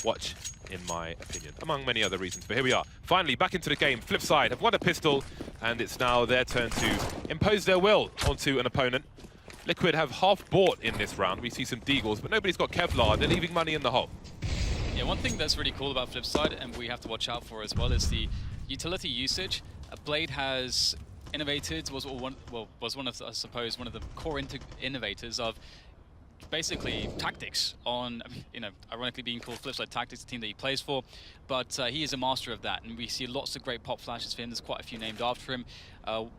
watch, in my opinion, among many other reasons. But here we are, finally back into the game. Flipside have won a pistol, and it's now their turn to impose their will onto an opponent. Liquid have half bought in this round. We see some Deagles, but nobody's got Kevlar. They're leaving money in the hole. Yeah, one thing that's really cool about Flipside, and we have to watch out for as well, is the utility usage. Blade has innovated, was one of, I suppose, one of the core innovators of basically tactics on, you know, ironically being called Flipside Tactics, the team that he plays for, but he is a master of that, and we see lots of great pop flashes for him. There's quite a few named after him,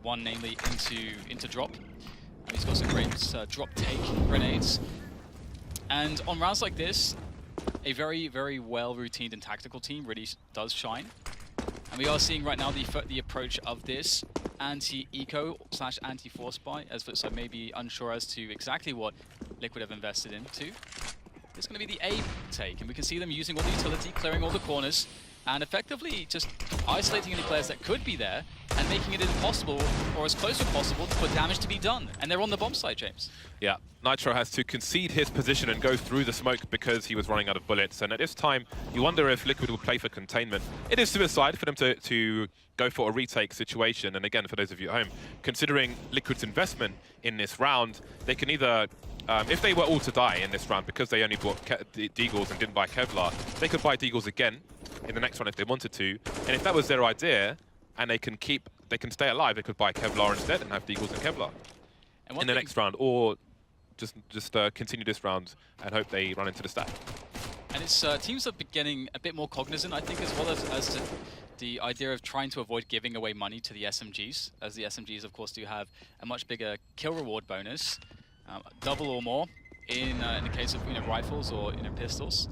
one namely into drop. And he's got some great drop take grenades. And on rounds like this, a very, very well routined and tactical team really does shine. And we are seeing right now the approach of this anti-eco / anti-force buy, as Flipside may be unsure as to exactly what Liquid have invested into. It's going to be the A take, and we can see them using all the utility, clearing all the corners, and effectively just isolating any players that could be there and making it impossible, or as close as possible, for damage to be done. And they're on the bomb side, James. Yeah, Nitro has to concede his position and go through the smoke because he was running out of bullets. And at this time, you wonder if Liquid will play for containment. It is suicide for them to go for a retake situation. And again, for those of you at home, considering Liquid's investment in this round, they can either, if they were all to die in this round because they only bought Deagles and didn't buy Kevlar, they could buy Deagles again in the next round if they wanted to. And if that was their idea, and they can stay alive, they could buy Kevlar instead and have Deagles and Kevlar in the next round, or just continue this round and hope they run into the stack. And it's teams are getting a bit more cognizant, I think, as well as to the idea of trying to avoid giving away money to the SMGs, as the SMGs, of course, do have a much bigger kill reward bonus, double or more in the case of rifles or pistols.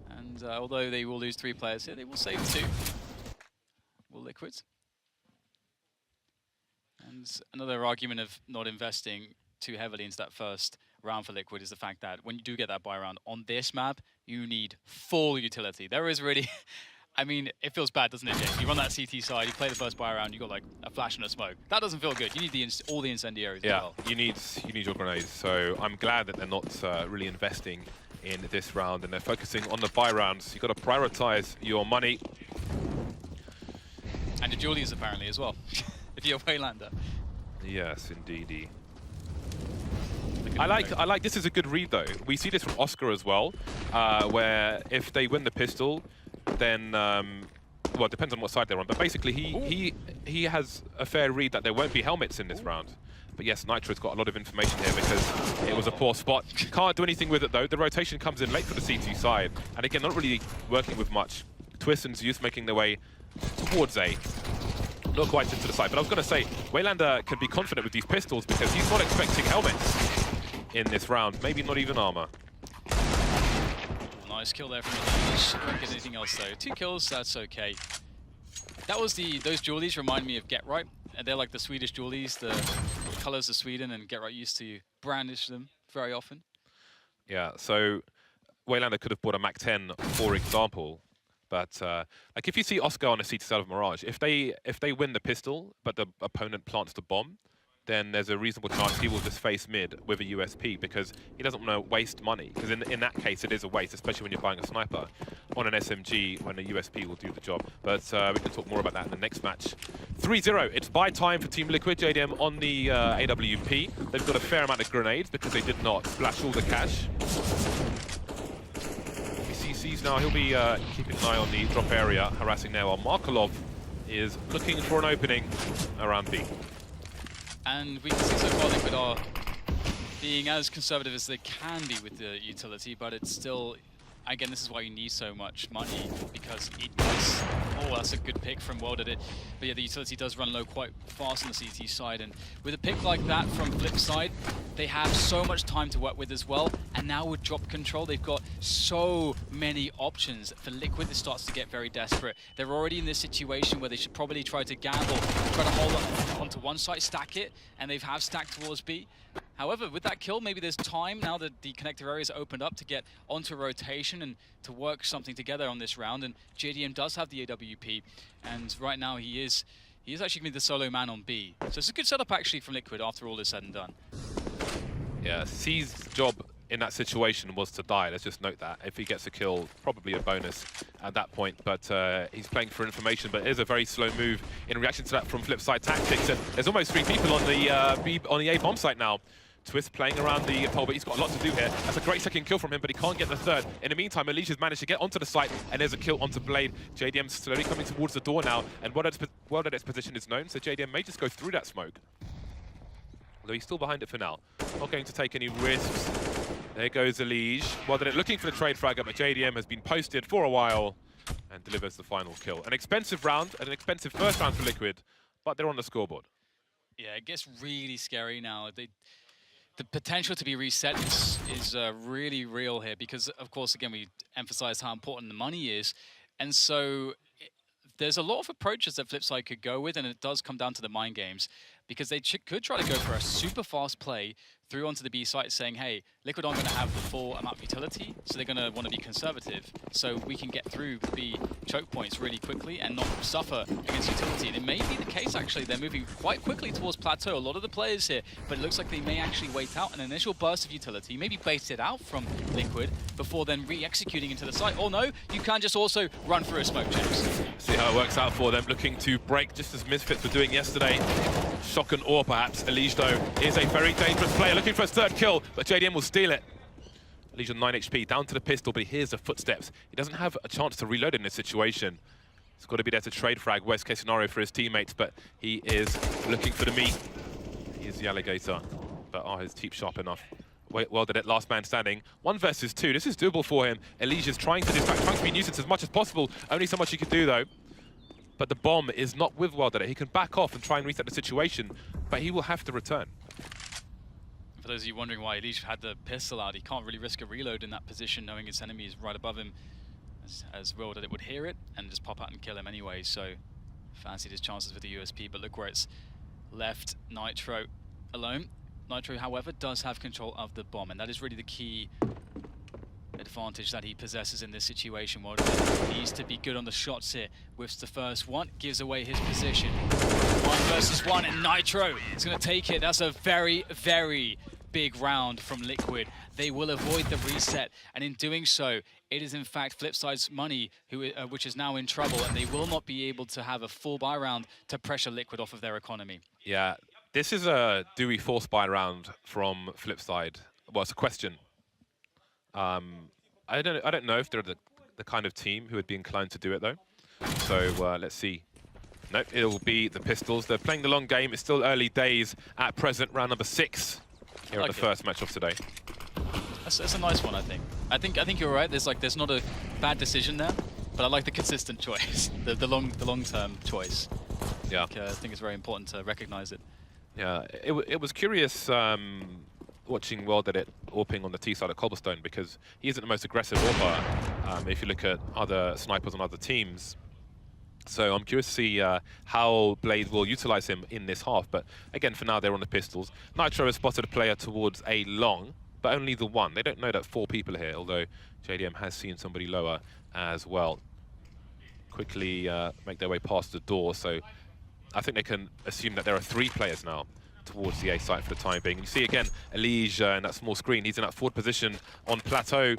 And although they will lose 3 players here, they will save 2. Will Liquid. And another argument of not investing too heavily into that first round for Liquid is the fact that when you do get that buy round on this map, you need full utility. There is really, I mean, it feels bad, doesn't it, James? You run that CT side, you play the first buy round, you got like a flash and a smoke. That doesn't feel good. You need all the incendiaries as well. You need your grenades. So I'm glad that they're not really investing in this round and they're focusing on the buy rounds. You've got to prioritize your money. And the Julius apparently as well, if you're a Waylander. Yes, indeedy. I like this is a good read though. We see this from Oscar as well, where if they win the pistol, then well, it depends on what side they're on. But basically, he has a fair read that there won't be helmets in this round. But yes, Nitro's got a lot of information here because it was a poor spot. Can't do anything with it though. The rotation comes in late for the CT side, and again, not really working with much. Twist and Zeus making their way towards A. Not quite into the side, but I was going to say, Waylander can be confident with these pistols because he's not expecting helmets in this round, maybe not even armor. Nice kill there from the Leash. Don't get anything else though. 2 kills, that's okay. That was those Julies remind me of Get Right. And they're like the Swedish Julies, the colors of Sweden, and Get Right used to brandish them very often. Yeah, so Waylander could have bought a Mac 10, for example. But like if you see Oscar on a CT side of Mirage, if they win the pistol, but the opponent plants the bomb, then there's a reasonable chance he will just face mid with a USP because he doesn't want to waste money. Because in that case, it is a waste, especially when you're buying a sniper on an SMG when a USP will do the job. But we can talk more about that in the next match. 3-0, it's buy time for Team Liquid. JDM on the AWP. They've got a fair amount of grenades because they did not splash all the cash. Sees now, he'll be keeping an eye on the drop area, harassing now, while Markelov is looking for an opening around B. And we can see so far Liquid are being as conservative as they can be with the utility, but it's still, again, this is why you need so much money, because it does, oh, that's a good pick from World it. But yeah, the utility does run low quite fast on the CT side, and with a pick like that from Flipside, they have so much time to work with as well, and now with drop control, they've got so many options. For Liquid, this starts to get very desperate. They're already in this situation where they should probably try to gamble, try to hold on onto one side, stack it, and they have stacked towards B. However, with that kill, maybe there's time now that the connector area is opened up to get onto rotation and to work something together on this round. And JDM does have the AWP, and right now he is actually going to be the solo man on B. So it's a good setup actually from Liquid after all is said and done. Yeah, C's job in that situation was to die. Let's just note that. If he gets a kill, probably a bonus at that point. But he's playing for information. But it is a very slow move in reaction to that from Flipside Tactics. And there's almost 3 people on the A bomb site now. Twist playing around the pole, but he's got a lot to do here. That's a great second kill from him, but he can't get the third. In the meantime, ELEAGUE has managed to get onto the site, and there's a kill onto Blade. JDM slowly coming towards the door now, and World.ed's position is known, so JDM may just go through that smoke. Although he's still behind it for now. Not going to take any risks. There goes ELEAGUE. World.ed looking for the trade fragger, but JDM has been posted for a while and delivers the final kill. An expensive round, and an expensive first round for Liquid, but they're on the scoreboard. Yeah, it gets really scary now. The potential to be reset is really real here because, of course, again, we emphasized how important the money is. And so there's a lot of approaches that Flipside could go with, and it does come down to the mind games because they could try to go for a super fast play through onto the B site saying, hey, Liquid aren't going to have the full amount of utility, so they're going to want to be conservative so we can get through the choke points really quickly and not suffer against utility. And it may be the case, actually. They're moving quite quickly towards Plateau, a lot of the players here, but it looks like they may actually wait out an initial burst of utility, maybe bait it out from Liquid before then re-executing into the site. Or no, you can just also run through a smoke, James. See how it works out for them, looking to break just as Misfits were doing yesterday. Shock and awe, perhaps. ELEAGUE, though, is a very dangerous player, looking for his third kill, but JDM will steal it. ELEAGUE on 9 HP, down to the pistol, but he hears the footsteps. He doesn't have a chance to reload in this situation. He's got to be there to trade frag, worst case scenario for his teammates, but he is looking for the meat. He is the alligator, but are his teeth sharp enough? World.ed last man standing. 1 versus 2, this is doable for him. ELEAGUE is trying to distract, trying to be nuisance as much as possible. Only so much he can do, though. But the bomb is not with World.ed. He can back off and try and reset the situation, but he will have to return. For those of you wondering why ELEAGUE had the pistol out, he can't really risk a reload in that position, knowing his enemy is right above him, as World.ed would hear it and just pop out and kill him anyway. So fancied his chances with the USP, but look where it's left Nitro alone. Nitro, however, does have control of the bomb, and that is really the key advantage that he possesses in this situation. World.ed needs to be good on the shots here. Whiffs the first one, gives away his position. 1 versus 1, and Nitro is going to take it. That's a very, very big round from Liquid. They will avoid the reset, and in doing so, it is in fact Flipside's money which is now in trouble, and they will not be able to have a full buy round to pressure Liquid off of their economy. Yeah, this is a do we force buy round from Flipside? Well, it's a question. I don't know if they're the kind of team who would be inclined to do it, though. So let's see. Nope, it'll be the Pistols. They're playing the long game. It's still early days at present. Round number 6 here at the first match of today. That's a nice one, I think. I think you're right. There's not a bad decision there, but I like the consistent choice, the long-term choice. Yeah, I think it's very important to recognize it. Yeah, it was curious watching World.ed AWPing on the T side of Cobblestone, because he isn't the most aggressive AWPer if you look at other snipers on other teams. So I'm curious to see how Blade will utilize him in this half. But again, for now, they're on the pistols. Nitro has spotted a player towards a long, but only the one. They don't know that 4 people are here, although JDM has seen somebody lower as well. Quickly make their way past the door, so I think they can assume that there are 3 players now towards the A site for the time being. You see again, ELEAGUE in that small screen. He's in that forward position on Plateau,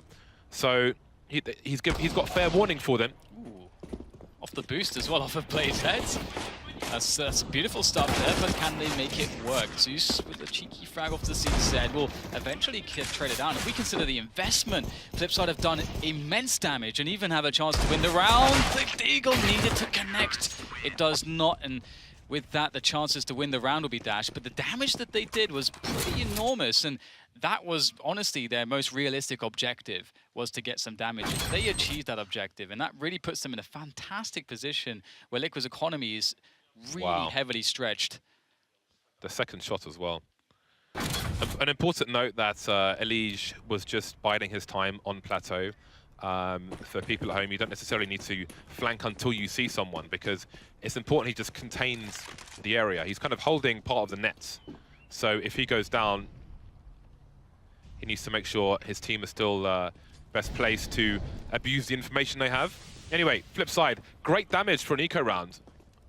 so he's got fair warning for them. Ooh. Off the boost as well, off of Blade's head. That's beautiful stuff there, but can they make it work? Zeus with a cheeky frag off the CZ will eventually get traded down. If we consider the investment, Flipside have done immense damage and even have a chance to win the round. The Eagle needed to connect. It does not, and with that, the chances to win the round will be dashed, but the damage that they did was pretty enormous, and that was honestly their most realistic objective, was to get some damage. They achieved that objective, and that really puts them in a fantastic position where Liquid's economy is really heavily stretched. The second shot as well. An important note that ELEAGUE was just biding his time on Plateau. For people at home, you don't necessarily need to flank until you see someone, because it's important he just contains the area. He's kind of holding part of the nets. So if he goes down, he needs to make sure his team is still best placed to abuse the information they have. Anyway, flip side, great damage for an eco round.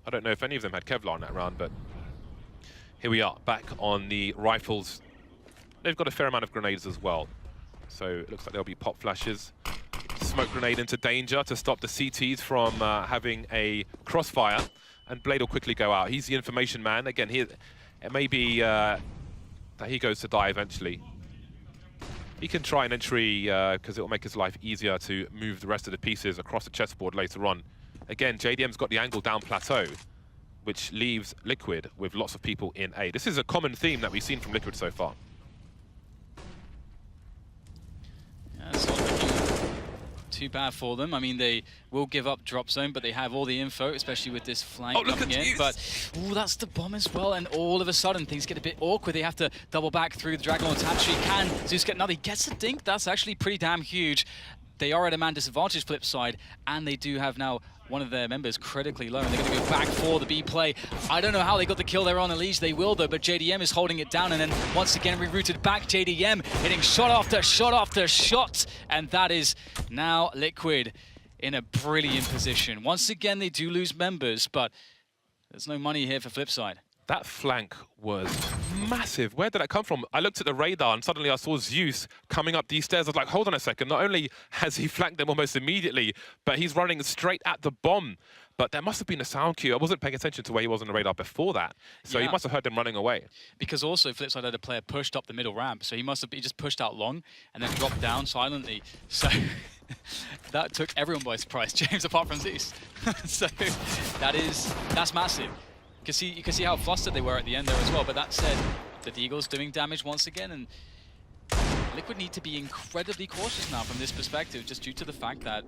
I don't know if any of them had Kevlar in that round, but here we are, back on the rifles. They've got a fair amount of grenades as well. So it looks like there'll be pop flashes. Smoke grenade into danger to stop the CTs from having a crossfire. And Blade will quickly go out. He's the information man. Again, it may be that he goes to die eventually. He can try an entry because it will make his life easier to move the rest of the pieces across the chessboard later on. Again, JDM's got the angle down plateau, which leaves Liquid with lots of people in A. This is a common theme that we've seen from Liquid so far. Yeah, it's not looking too bad for them. I mean, they will give up drop zone, but they have all the info, especially with this flank coming in. But, ooh, that's the bomb as well, and all of a sudden, things get a bit awkward. They have to double back through the Dragon Attachment. Can Zeus get another? He gets a dink. That's actually pretty damn huge. They are at a man disadvantage flip side, and they do have now one of their members critically low, and they're going to go back for the B play. I don't know how they got the kill there on Elige. They will, though, but JDM is holding it down, and then once again rerouted back. JDM hitting shot after shot after shot, and that is now Liquid in a brilliant position. Once again, they do lose members, but there's no money here for Flipside. That flank was massive. Where did that come from? I looked at the radar and suddenly I saw Zeus coming up these stairs. I was like, hold on a second. Not only has he flanked them almost immediately, but he's running straight at the bomb. But there must have been a sound cue. I wasn't paying attention to where he was on the radar before that. So he must have heard them running away. Because also Flipside had a player pushed up the middle ramp. So he just pushed out long and then dropped down silently. So that took everyone by surprise, James, apart from Zeus. So that's massive. You can see how flustered they were at the end there as well. But that said, the Deagle's doing damage once again, and Liquid need to be incredibly cautious now from this perspective, just due to the fact that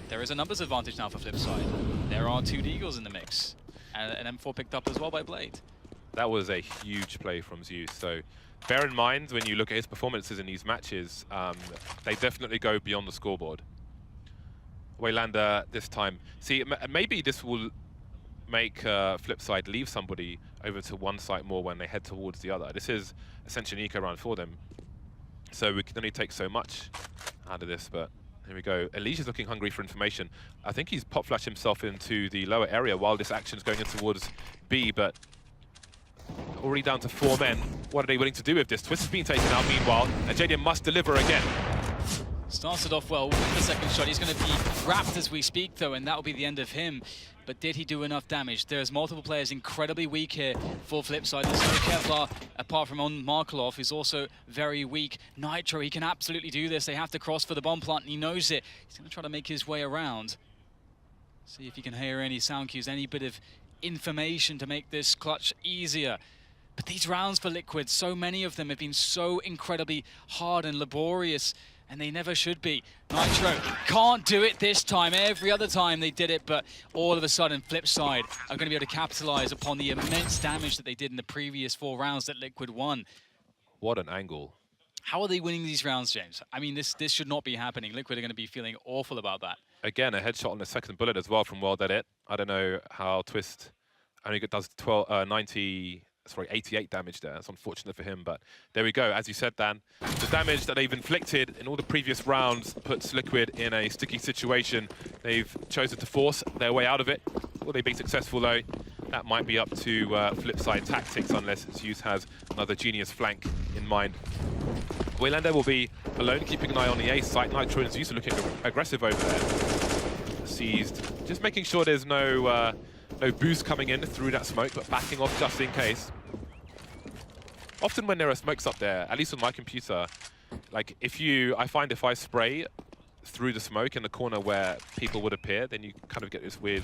there is a numbers advantage now for Flipside. There are 2 Deagles in the mix, and an M4 picked up as well by Blade. That was a huge play from Zeus. So bear in mind, when you look at his performances in these matches, they definitely go beyond the scoreboard. Waylander this time. See, maybe this will make Flipside leave somebody over to one site more when they head towards the other. This is essentially an eco round for them. So we can only take so much out of this, but here we go. Elige is looking hungry for information. I think he's pop flashed himself into the lower area while this action's going in towards B, but already down to 4 men. What are they willing to do with this? Twist has been taken out meanwhile, and JDM must deliver again. Started off well with the second shot. He's going to be wrapped as we speak, though, and that will be the end of him. But did he do enough damage? There's multiple players incredibly weak here for Flipside. There's no Kevlar, apart from on Markelov, who's also very weak. Nitro, he can absolutely do this. They have to cross for the bomb plant, and he knows it. He's going to try to make his way around. See if he can hear any sound cues, any bit of information to make this clutch easier. But these rounds for Liquid, so many of them have been so incredibly hard and laborious, and they never should be. Nitro can't do it this time. Every other time they did it, but all of a sudden Flipside are going to be able to capitalize upon the immense damage that they did in the previous 4 rounds that Liquid won. What an angle. How are they winning these rounds, James? I mean, this should not be happening. Liquid are going to be feeling awful about that. Again, a headshot on the second bullet as well from World Edit. I don't know how Twist only does 88 damage there. It's unfortunate for him, but there we go. As you said, Dan, the damage that they've inflicted in all the previous rounds puts Liquid in a sticky situation. They've chosen to force their way out of it. Will they be successful, though? That might be up to Flipside tactics, unless Zeus has another genius flank in mind. Waylander will be alone, keeping an eye on the A site. Nitro and Zeus are looking aggressive over there. Seized. Just making sure there's no boost coming in through that smoke, but backing off just in case. Often when there are smokes up there, at least on my computer, like I find if I spray through the smoke in the corner where people would appear, then you kind of get this weird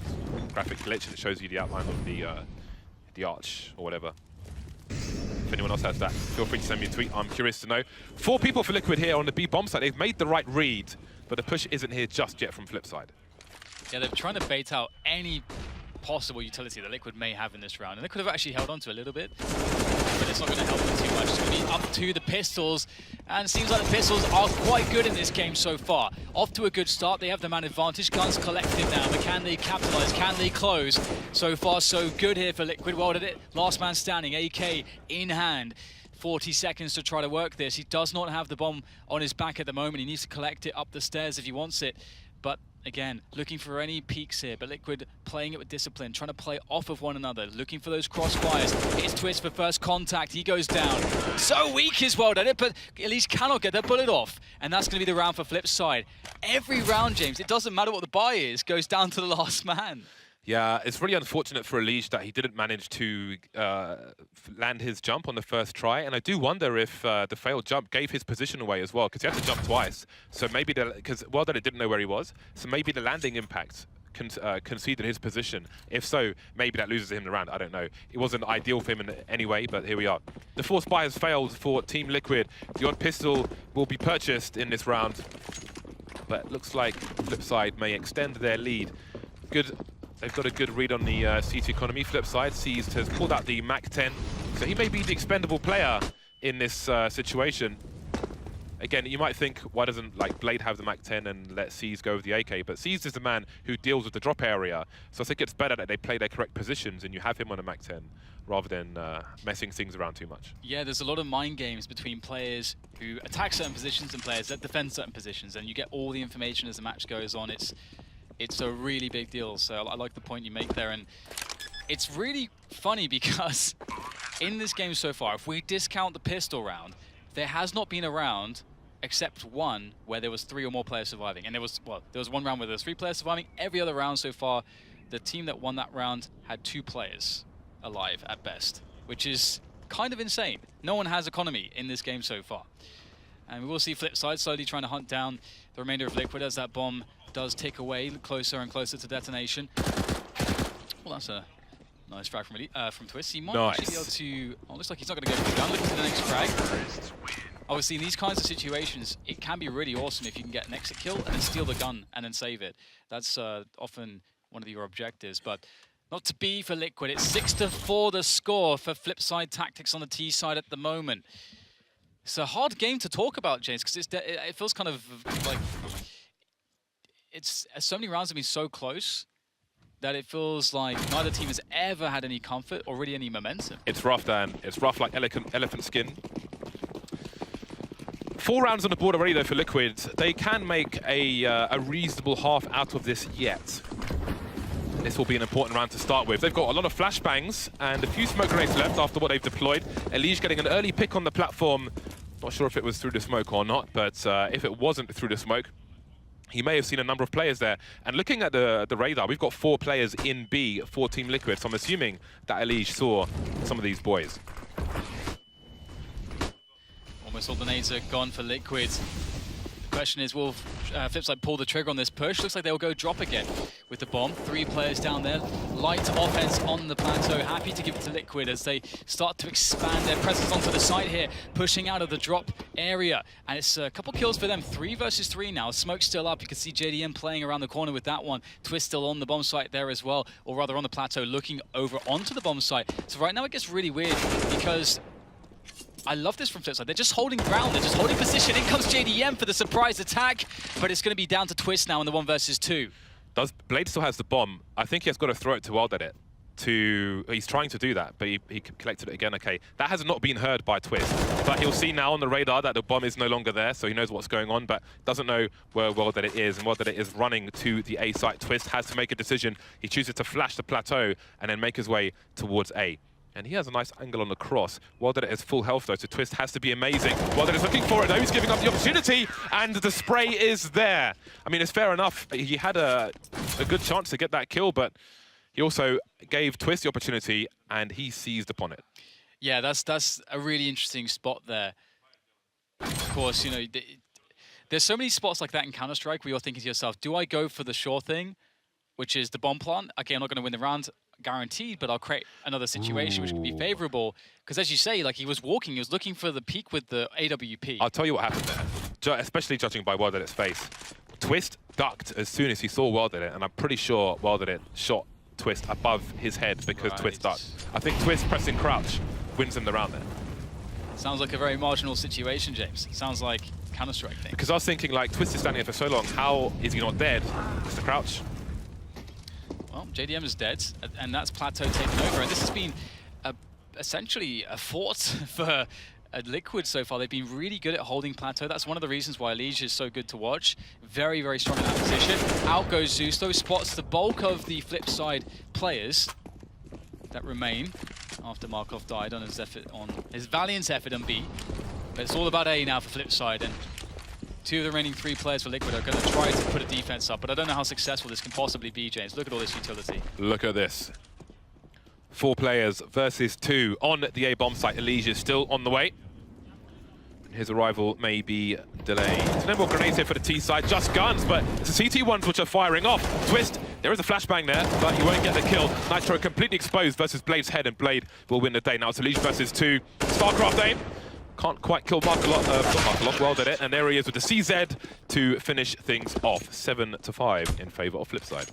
graphic glitch and it shows you the outline of the arch or whatever. If anyone else has that, feel free to send me a tweet. I'm curious to know. 4 people for Liquid here on the B bomb site. They've made the right read, but the push isn't here just yet from Flipside. Yeah, they're trying to bait out any possible utility that Liquid may have in this round, and they could have actually held on to a little bit, but it's not going to help them too much. It's going to be up to the pistols, and it seems like the pistols are quite good in this game so far. Off to a good start. They have the man advantage. Guns collected now, but can they capitalize? Can they close? So far, so good here for Liquid. Well did it. Last man standing, AK in hand. 40 seconds to try to work this. He does not have the bomb on his back at the moment. He needs to collect it up the stairs if he wants it. But again, looking for any peaks here, but Liquid playing it with discipline, trying to play off of one another, looking for those crossfires. It's Twist for first contact, he goes down. So weak as well, but ELEAGUE cannot get that bullet off. And that's going to be the round for Flipside. Every round, James, it doesn't matter what the buy is, goes down to the last man. Yeah, it's really unfortunate for ELEAGUE that he didn't manage to land his jump on the first try. And I do wonder if the failed jump gave his position away as well, because he had to jump twice. So maybe, because well that it didn't know where he was, so maybe the landing impact conceded his position. If so, maybe that loses him the round. I don't know. It wasn't ideal for him in any way, but here we are. The force buy has failed for Team Liquid. The odd pistol will be purchased in this round, but looks like Flipside may extend their lead. Good. They've got a good read on the C2 economy. Flipside, Seized has pulled out the MAC-10, so he may be the expendable player in this situation. Again, you might think, why doesn't like Blade have the MAC-10 and let Seized go with the AK? But Seized is the man who deals with the drop area, so I think it's better that they play their correct positions and you have him on a MAC-10 rather than messing things around too much. Yeah, there's a lot of mind games between players who attack certain positions and players that defend certain positions, and you get all the information as the match goes on. It's a really big deal, so I like the point you make there. And it's really funny because in this game so far, if we discount the pistol round, there has not been a round except one where there was 3 or more players surviving. And there was one round where there was 3 players surviving. Every other round so far, the team that won that round had 2 players alive at best, which is kind of insane. No one has economy in this game so far. And we will see Flipside slowly trying to hunt down the remainder of Liquid as that bomb does tick away closer and closer to detonation. Well, that's a nice frag from Twist. He might actually be able to... Oh, looks like he's not going to go for the gun. Looking to the next frag. Obviously, in these kinds of situations, it can be really awesome if you can get an exit kill and then steal the gun and then save it. That's often one of your objectives, but not to be for Liquid. It's 6-4 the score for Flipside Tactics on the T side at the moment. It's a hard game to talk about, James, because it feels kind of like... so many rounds have been so close that it feels like neither team has ever had any comfort or really any momentum. It's rough, Dan. It's rough like elephant skin. 4 rounds on the board already, though, for Liquid. They can make a reasonable half out of this yet. This will be an important round to start with. They've got a lot of flashbangs and a few smoke grenades left after what they've deployed. ELEAGUE getting an early pick on the platform. Not sure if it was through the smoke or not, but if it wasn't through the smoke, he may have seen a number of players there. And looking at the radar, we've got 4 players in B for Team Liquid, so I'm assuming that ELEAGUE saw some of these boys. Almost all the nades are gone for Liquid. The question is, will Flipside pull the trigger on this push? Looks like they'll go drop again with the bomb. 3 players down there. Light offense on the plateau. Happy to give it to Liquid as they start to expand their presence onto the site here, pushing out of the drop area. And it's a couple kills for them. 3 versus 3 now. Smoke's still up. You can see JDM playing around the corner with that one. Twist still on the bomb site there as well, or rather on the plateau, looking over onto the bomb site. So right now it gets really weird because I love this from Flipside. They're just holding ground. They're just holding position. In comes JDM for the surprise attack, but it's going to be down to Twist now in the 1 versus 2. Blade still has the bomb. I think he has got to throw it to Wild at it. He's trying to do that, but he collected it again. Okay, that has not been heard by Twist, but he'll see now on the radar that the bomb is no longer there, so he knows what's going on, but doesn't know where Wild at it is, and Wild at it is running to the A site. Twist has to make a decision. He chooses to flash the plateau and then make his way towards A. And he has a nice angle on the cross. Well that it is full health though, so Twist has to be amazing. Well that is looking for it though, he's giving up the opportunity, and the spray is there. I mean, it's fair enough. He had a good chance to get that kill, but he also gave Twist the opportunity, and he seized upon it. Yeah, that's a really interesting spot there. Of course, you know, there's so many spots like that in Counter-Strike where you're thinking to yourself, do I go for the sure thing, which is the bomb plant? Okay, I'm not going to win the round, guaranteed, but I'll create another situation which could be favorable. Because as you say, like, he was walking, he was looking for the peak with the AWP. I'll tell you what happened there, especially judging by Wild at its face. Twist ducked as soon as he saw Wild at it, and I'm pretty sure Wild at it shot Twist above his head because Twist ducked. I think Twist pressing crouch wins him the round there. Sounds like a very marginal situation, James. Sounds like Counter-Strike thing. Because I was thinking, like, Twist is standing there for so long, how is he not dead? It's the crouch. Well, JDM is dead, and that's Plateau taken over. And this has been essentially a fort for at Liquid so far. They've been really good at holding plateau. That's one of the reasons why ELEAGUE is so good to watch. Very, very strong in that position. Out goes Zeus, though, spots the bulk of the Flipside players that remain after Markov died on his valiant effort on B. But it's all about A now for Flipside, and 2 of the remaining 3 players for Liquid are going to try to put a defense up, but I don't know how successful this can possibly be, James. Look at all this utility. Look at this. 4 players versus 2 on the A bomb site. ELEAGUE is still on the way. His arrival may be delayed. There's no more grenades here for the T side, just guns, but it's the CT ones which are firing off. Twist, there is a flashbang there, but he won't get the kill. Nitro completely exposed versus Blade's head, and Blade will win the day. Now it's ELEAGUE versus 2. Starcraft aim. Can't quite kill Markov, well did it, and there he is with the CZ to finish things off. 7-5 in favor of Flipside.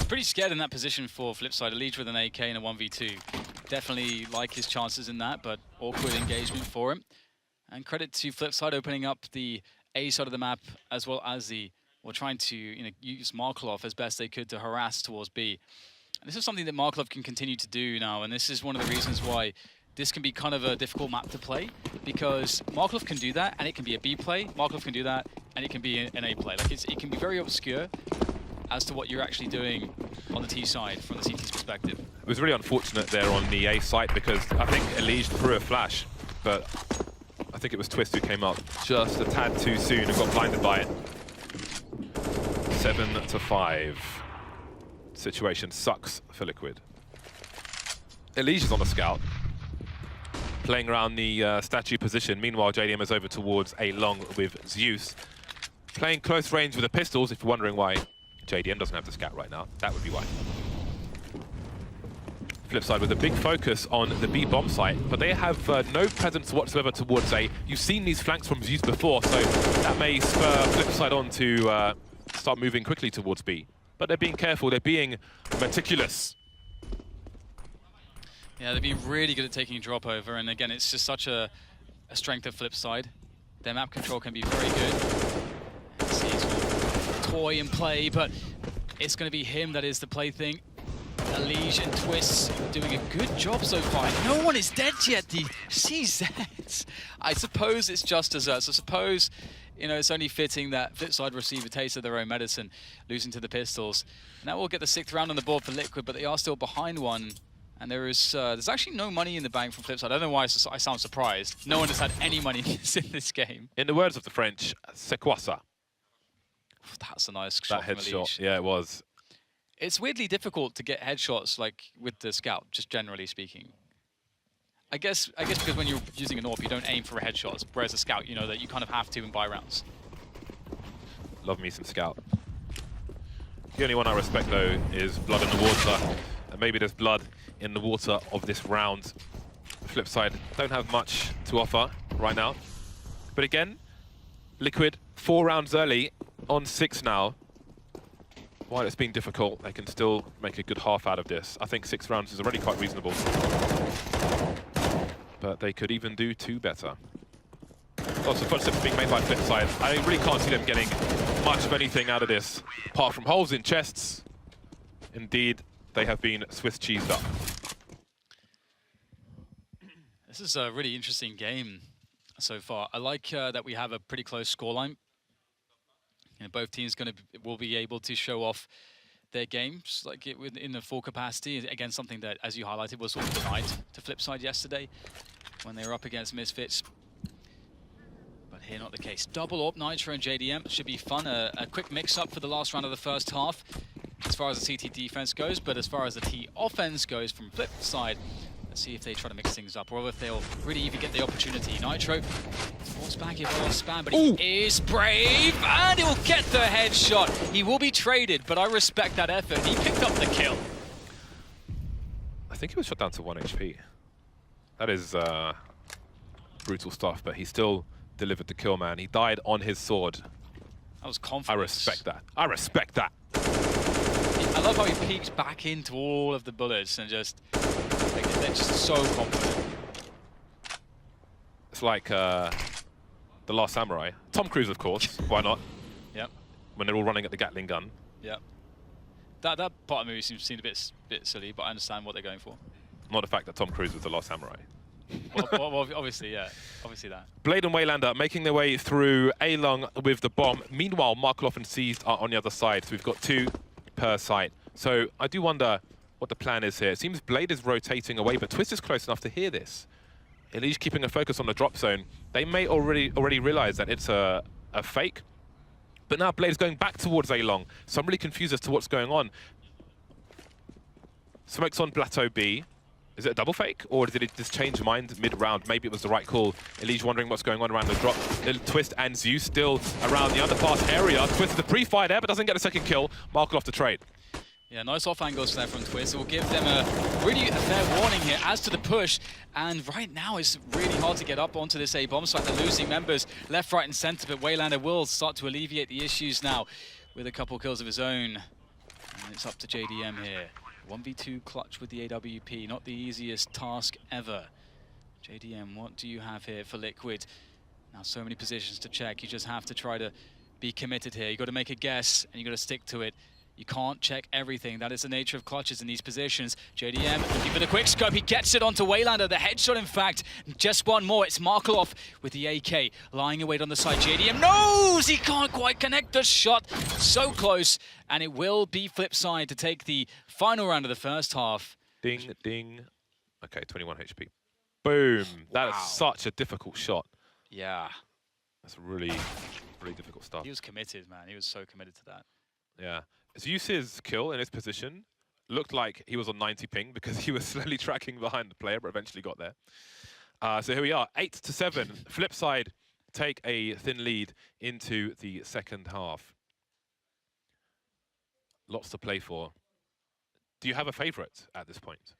Pretty scared in that position for Flipside. ELEAGUE with an AK and a 1v2. Definitely like his chances in that, but awkward engagement for him. And credit to Flipside opening up the A side of the map, as well as trying to use Markov as best they could to harass towards B. And this is something that Markov can continue to do now, and this is one of the reasons why this can be kind of a difficult map to play, because Markov can do that, and it can be a B play. Markov can do that, and it can be an A play. Like it can be very obscure as to what you're actually doing on the T side from the CT's perspective. It was really unfortunate there on the A site, because I think ELEAGUE threw a flash, but I think it was Twist who came up just a tad too soon and got blinded by it. 7-5. Situation sucks for Liquid. ELEAGUE is on the scout, playing around the statue position. Meanwhile, JDM is over towards A long with Zeus, playing close range with the pistols. If you're wondering why JDM doesn't have the scout right now, that would be why. Flipside with a big focus on the B bomb site, but they have no presence whatsoever towards A. You've seen these flanks from Zeus before, so that may spur Flipside on to start moving quickly towards B. But they're being careful, they're being meticulous. Yeah, they've been really good at taking drop over, and again, it's just such a strength of Flipside. Their map control can be very good. He's toy and play, but it's going to be him that is the plaything. ELEAGUE and Twist doing a good job so far. No one is dead yet. The CZ. I suppose it's just desserts. I suppose, it's only fitting that Flipside receive a taste of their own medicine, losing to the pistols. Now we'll get the 6th round on the board for Liquid, but they are still behind one. And there's actually no money in the bank from Flipside. I don't know why I sound surprised. No one has had any money in this game. In the words of the French, c'est quoi ça? That's a nice shot from ELEAGUE. Headshot, yeah, it was. It's weirdly difficult to get headshots, like, with the scout, just generally speaking. I guess because when you're using an AWP, you don't aim for a headshot, whereas a scout, you know that you kind of have to in buy rounds. Love me some scout. The only one I respect, though, is blood in the water. And maybe there's blood in the water of this round. Flipside don't have much to offer right now. But again, Liquid 4 rounds early, on 6 now. While it's been difficult, they can still make a good half out of this. I think 6 rounds is already quite reasonable. But they could even do 2 better. Lots of footsteps being made by Flipside. I really can't see them getting much of anything out of this, apart from holes in chests. Indeed, they have been Swiss cheesed up. This is a really interesting game so far. I like that we have a pretty close scoreline. Both teams will be able to show off their games in the full capacity. Again, something that, as you highlighted, was sort of denied to Flipside yesterday when they were up against Misfits. But here, not the case. Double AWP, Nitro and JDM. Should be fun. A quick mix-up for the last round of the first half as far as the CT defense goes, but as far as the T offense goes from Flipside, let's see if they try to mix things up, or if they'll really even get the opportunity. Nitro falls back, if lost spam, but he is brave, and he'll get the headshot. He will be traded, but I respect that effort. He picked up the kill. I think he was shot down to 1 HP. That is brutal stuff, but he still delivered the kill, man. He died on his sword. That was confidence. I respect that. I respect that. I love how he peeks back into all of the bullets and just... they're just so confident. It's like The Last Samurai. Tom Cruise, of course. Why not? Yep. When they're all running at the Gatling gun. Yep. That part of the movie seemed a bit silly, but I understand what they're going for. Not the fact that Tom Cruise was The Last Samurai. Well, obviously, yeah. Obviously that. Blade and Waylander making their way through A-Long with the bomb. Meanwhile, Markelov and Seized are on the other side, so we've got 2 per site. So I do wonder what the plan is here. It seems Blade is rotating away, but Twist is close enough to hear this. ELEAGUE keeping a focus on the drop zone. They may already realize that it's a fake, but now Blade is going back towards A-Long. So I'm really confused as to what's going on. Smoke's on Plateau B. Is it a double fake, or did it just change mind mid-round? Maybe it was the right call. ELEAGUE wondering what's going on around the drop. Little Twist and Zeus still around the underpass area. Twist is a pre-fire there, but doesn't get a second kill. Markelov to trade. Yeah, nice off angles there from Twist. It will give them a fair warning here as to the push. And right now, it's really hard to get up onto this A-bomb site. They're losing members left, right, and center, but Waylander will start to alleviate the issues now with a couple kills of his own. And it's up to JDM here. 1v2 clutch with the AWP, not the easiest task ever. JDM, what do you have here for Liquid? Now, so many positions to check. You just have to try to be committed here. You got to make a guess, and you got to stick to it. You can't check everything. That is the nature of clutches in these positions. JDM looking for the quick scope. He gets it onto Waylander. The headshot, in fact. Just one more. It's Markelov with the AK lying await on the side. JDM knows he can't quite connect the shot. So close. And it will be Flipside to take the final round of the first half. Ding, ding. Okay, 21 HP. Boom. That is such a difficult shot. Yeah. That's really difficult stuff. He was committed, man. He was so committed to that. Yeah. Zeus's kill in his position looked like he was on 90 ping because he was slowly tracking behind the player, but eventually got there. So here we are, 8-7. Flipside take a thin lead into the second half. Lots to play for. Do you have a favorite at this point?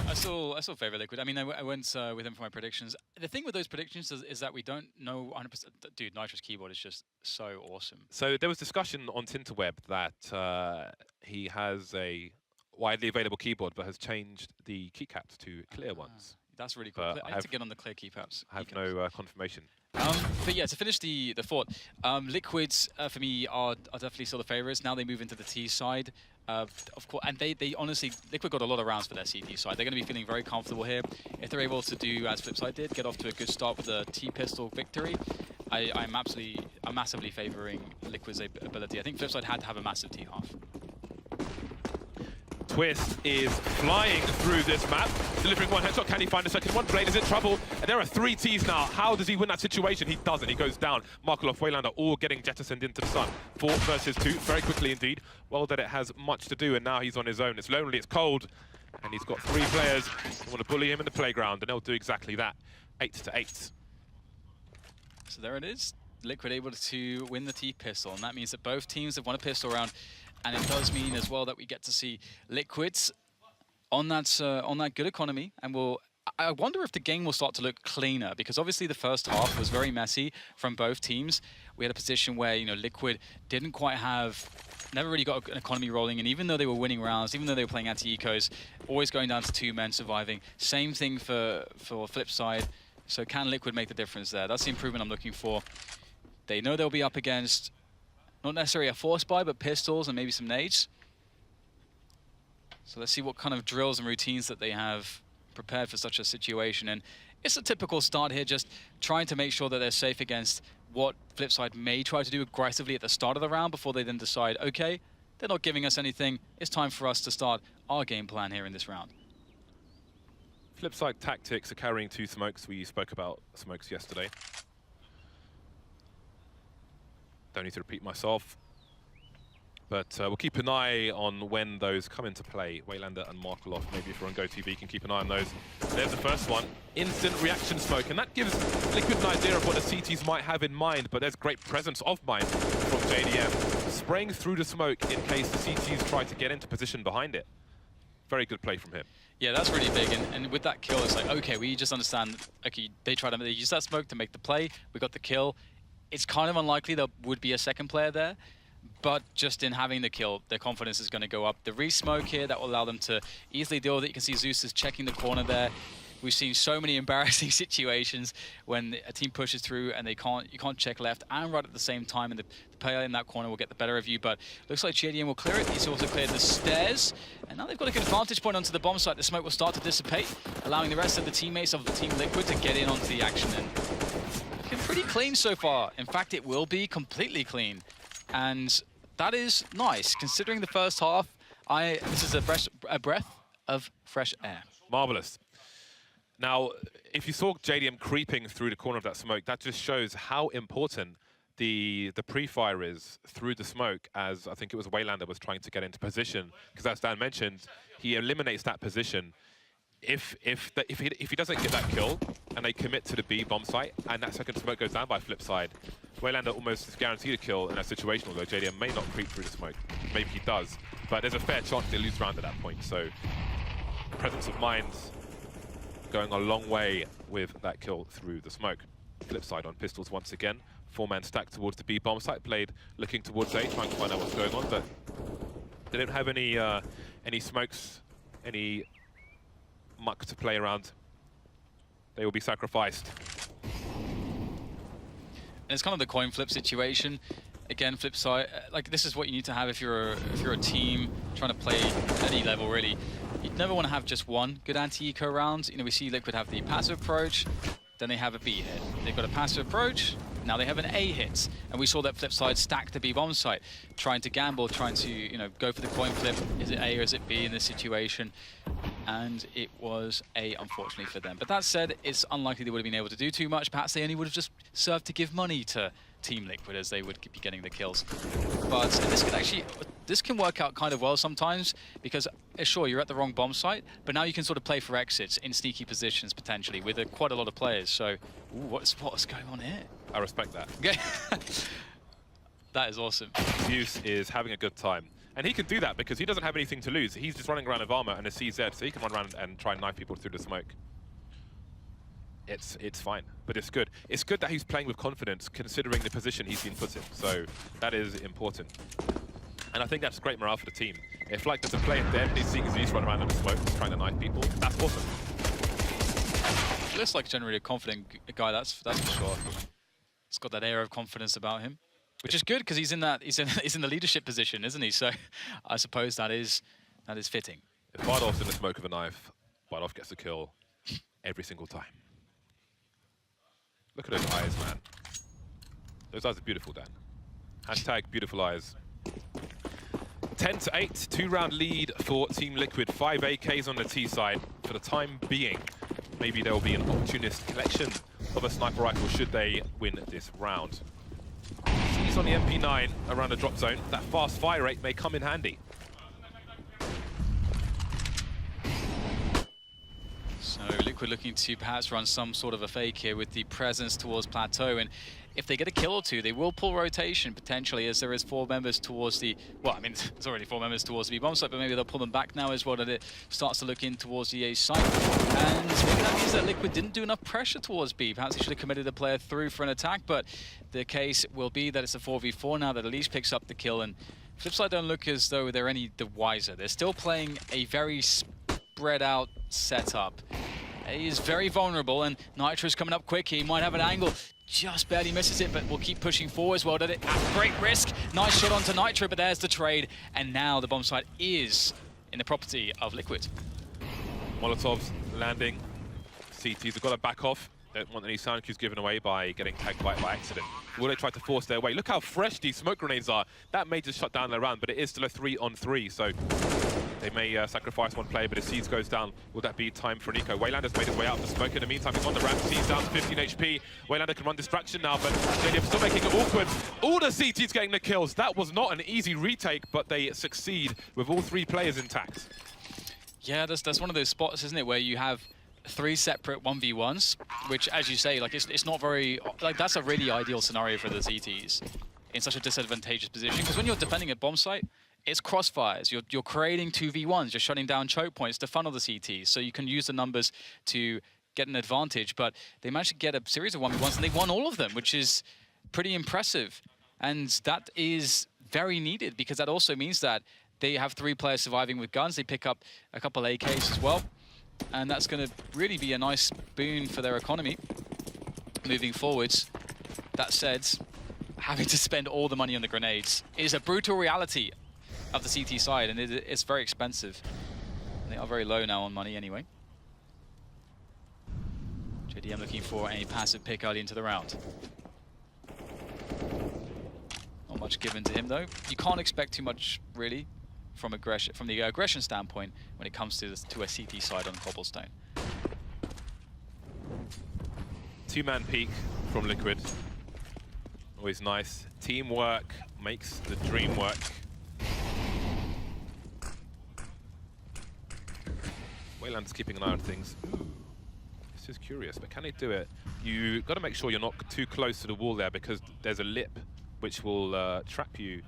I still favor Liquid. I mean, I went with him for my predictions. The thing with those predictions is that we don't know 100%. Dude, Nitro's keyboard is just so awesome. So there was discussion on Tinterweb that he has a widely available keyboard, but has changed the keycaps to clear ones. That's really cool. I have to get on the clear keycaps. I have no confirmation. But yeah, to finish the thought, Liquids for me are definitely still the favorites. Now they move into the T side. Of course, and they honestly, Liquid got a lot of rounds for their CT side. They're going to be feeling very comfortable here. If they're able to do as Flipside did, get off to a good start with a T-pistol victory, I'm massively favoring Liquid's ability. I think Flipside had to have a massive T-half. Twist is flying through this map, delivering one headshot. Can he find a second one? Blade is in trouble. And there are 3 Ts now. How does he win that situation? He doesn't. He goes down. Markelov, Waylander, all getting jettisoned into the sun. 4 versus 2, very quickly indeed. Well, that it has much to do, and now he's on his own. It's lonely, it's cold, and he's got 3 players who want to bully him in the playground, and they'll do exactly that. 8-8. So there it is. Liquid able to win the T-pistol, and that means that both teams have won a pistol round. And it does mean as well that we get to see Liquids on that good economy, and I wonder if the game will start to look cleaner, because obviously the first half was very messy from both teams. We had a position where Liquid didn't quite never really got an economy rolling, and even though they were winning rounds, even though they were playing anti-ecos, always going down to 2 men surviving. Same thing for Flipside. So can Liquid make the difference there? That's the improvement I'm looking for. They know they'll be up against not necessarily a force buy, but pistols and maybe some nades. So let's see what kind of drills and routines that they have prepared for such a situation. And it's a typical start here, just trying to make sure that they're safe against what Flipside may try to do aggressively at the start of the round before they then decide, okay, they're not giving us anything. It's time for us to start our game plan here in this round. Flipside tactics are carrying 2 smokes. We spoke about smokes yesterday. Don't need to repeat myself, but we'll keep an eye on when those come into play. Waylander and Markelov, maybe if you're on GoTV, you can keep an eye on those. There's the first one, instant reaction smoke, and that gives Liquid an idea of what the CTs might have in mind, but there's great presence of mind from JDM, spraying through the smoke in case the CTs try to get into position behind it. Very good play from him. Yeah, that's really big, and with that kill, it's like, okay, we just understand, okay, they use that smoke to make the play, we got the kill. It's kind of unlikely there would be a second player there, but just in having the kill, their confidence is going to go up. The re-smoke here, that will allow them to easily deal with it. You can see Zeus is checking the corner there. We've seen so many embarrassing situations when a team pushes through and you can't check left and right at the same time, and the player in that corner will get the better of you. But looks like JDM will clear it. He's also cleared the stairs, and now they've got a good vantage point onto the bomb site. The smoke will start to dissipate, allowing the rest of the teammates of the Team Liquid to get in onto the action. And looking pretty clean so far. In fact, it will be completely clean, and that is nice considering the first half. This is a breath of fresh air. Marvelous. Now, if you saw JDM creeping through the corner of that smoke, that just shows how important the pre-fire is through the smoke, as I think it was Waylander was trying to get into position, because as Dan mentioned, he eliminates that position. If he doesn't get that kill and they commit to the B bomb site and that second smoke goes down by Flipside, Waylander almost is guaranteed a kill in that situation, although JDM may not creep through the smoke. Maybe he does, but there's a fair chance they lose round at that point. So presence of mind going a long way with that kill through the smoke. Flipside on pistols once again. 4-man stack towards the B bomb site. Blade looking towards A, trying to find out what's going on, but they don't have any smokes, any muck to play around. They will be sacrificed. And it's kind of the coin flip situation. Again, Flipside, like this is what you need to have if you're a team trying to play at any level, really. You'd never want to have just one good anti-eco round. You know, we see Liquid have the passive approach, then they have a B hit. They've got a passive approach, now they have an A hit. And we saw that Flipside stack the B bomb site, trying to gamble, trying to, you know, go for the coin flip. Is it A or is it B in this situation? And it was A, unfortunately, for them. But that said, it's unlikely they would have been able to do too much. Perhaps they only would have just served to give money to Team Liquid, as they would be getting the kills. But this can work out kind of well sometimes, because sure, you're at the wrong bomb site, but now you can sort of play for exits in sneaky positions potentially with quite a lot of players. So, ooh, what's going on here? I respect that. Okay. That is awesome. Zeus is having a good time. And he can do that because he doesn't have anything to lose. He's just running around with armor and a CZ, so he can run around and try and knife people through the smoke. It's fine, but it's good. It's good that he's playing with confidence considering the position he's been put in, so that is important. And I think that's great morale for the team. If like there's a player there, he's seeing Zeus run around in the smoke trying to knife people, that's awesome. He looks like generally a confident guy, that's for sure. He's got that air of confidence about him, which is good because he's in the leadership position, isn't he? So I suppose that is fitting. If Bardolph's in the smoke of a knife, Bardolph gets a kill every single time. Look at those eyes, man. Those eyes are beautiful, Dan. Hashtag beautiful eyes. 10-8, 2-round lead for Team Liquid. 5 AKs on the T side for the time being. Maybe there will be an opportunist collection of a sniper rifle should they win this round. He's on the MP9 around the drop zone. That fast fire rate may come in handy. So Liquid looking to perhaps run some sort of a fake here with the presence towards Plateau, and if they get a kill or two, they will pull rotation potentially, as there is 4 members towards the, well, I mean, there's already 4 members towards the B bomb site, but maybe they'll pull them back now as well, and it starts to look in towards the A site. And maybe that means that Liquid didn't do enough pressure towards B. Perhaps they should have committed a player through for an attack, but the case will be that it's a 4v4 now that at least picks up the kill, and Flipside don't look as though they're any the wiser. They're still playing a very spread out setup. He is very vulnerable, and Nitro's coming up quick. He might have an angle. Just barely misses it, but will keep pushing forward as well. Did it at great risk. Nice shot onto Nitro, but there's the trade. And now the bomb site is in the property of Liquid. Molotovs landing. CTs have got to back off. Don't want any sound cues given away by getting tagged by accident. Will they try to force their way? Look how fresh these smoke grenades are. That may just shut down their round, but it is still a 3-on-3, so they may sacrifice one player, but if Seeds goes down, will that be time for Nico? Waylander's made his way out of the smoke. In the meantime, he's on the ramp. Seeds down to 15 HP. Waylander can run distraction now, but JDM still making it awkward. All the CTs getting the kills. That was not an easy retake, but they succeed with all 3 players intact. Yeah, that's one of those spots, isn't it, where you have 3 separate 1v1s, which, as you say, like it's not very, like that's a really ideal scenario for the CTs in such a disadvantageous position, because when you're defending a bomb site, it's crossfires. You're creating 2v1s, you're shutting down choke points to funnel the CTs, so you can use the numbers to get an advantage. But they managed to get a series of 1v1s, and they won all of them, which is pretty impressive. And that is very needed, because that also means that they have 3 players surviving with guns. They pick up a couple AKs as well. and that's going to really be a nice boon for their economy moving forwards. That said, having to spend all the money on the grenades is a brutal reality of the CT side, and it's very expensive. And they are very low now on money anyway. JDM looking for a passive pick early into the round. Not much given to him though. You can't expect too much really from the aggression standpoint when it comes to a CT side on Cobblestone. Two-man peak from Liquid. Always nice. Teamwork makes the dream work. Wayland's keeping an eye on things. Ooh, this is curious, but can he do it? You got to make sure you're not too close to the wall there, because there's a lip which will trap you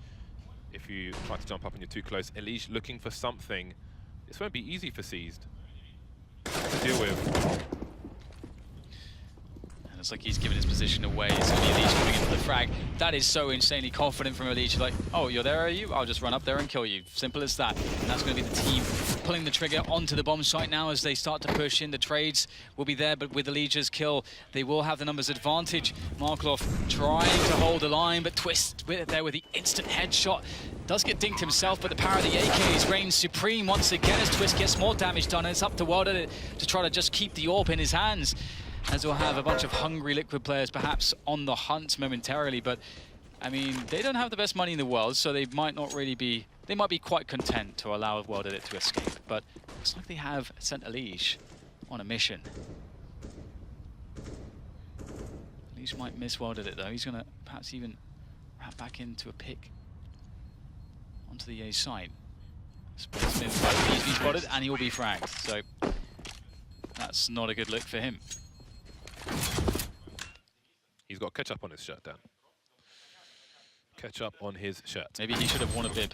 if you try to jump up and you're too close. Elige looking for something. This won't be easy for Seized to deal with. It's like he's giving his position away. It's only Elige coming into the frag. That is so insanely confident from Elige. Like, oh, you're there, are you? I'll just run up there and kill you. Simple as that. And that's going to be the team pulling the trigger onto the bomb site now as they start to push in. The trades will be there, but with Elige's kill, they will have the numbers advantage. Markloff trying to hold the line, but Twist there with the instant headshot. Does get dinked himself, but the power of the AKs reigns supreme once again as Twist gets more damage done. And it's up to WorldEdit to try to just keep the AWP in his hands, as we'll have a bunch of hungry Liquid players perhaps on the hunt momentarily. But I mean, they don't have the best money in the world, so they might not really be, they might be quite content to allow WorldEdit to escape. But looks like they have sent Elige on a mission. Elige might miss WorldEdit though. He's gonna perhaps even wrap back into a pick onto the A side. He's been spotted and he will be fragged, so that's not a good look for him. He's got ketchup on his shirt, Dan. Ketchup on his shirt. Maybe he should have worn a bib.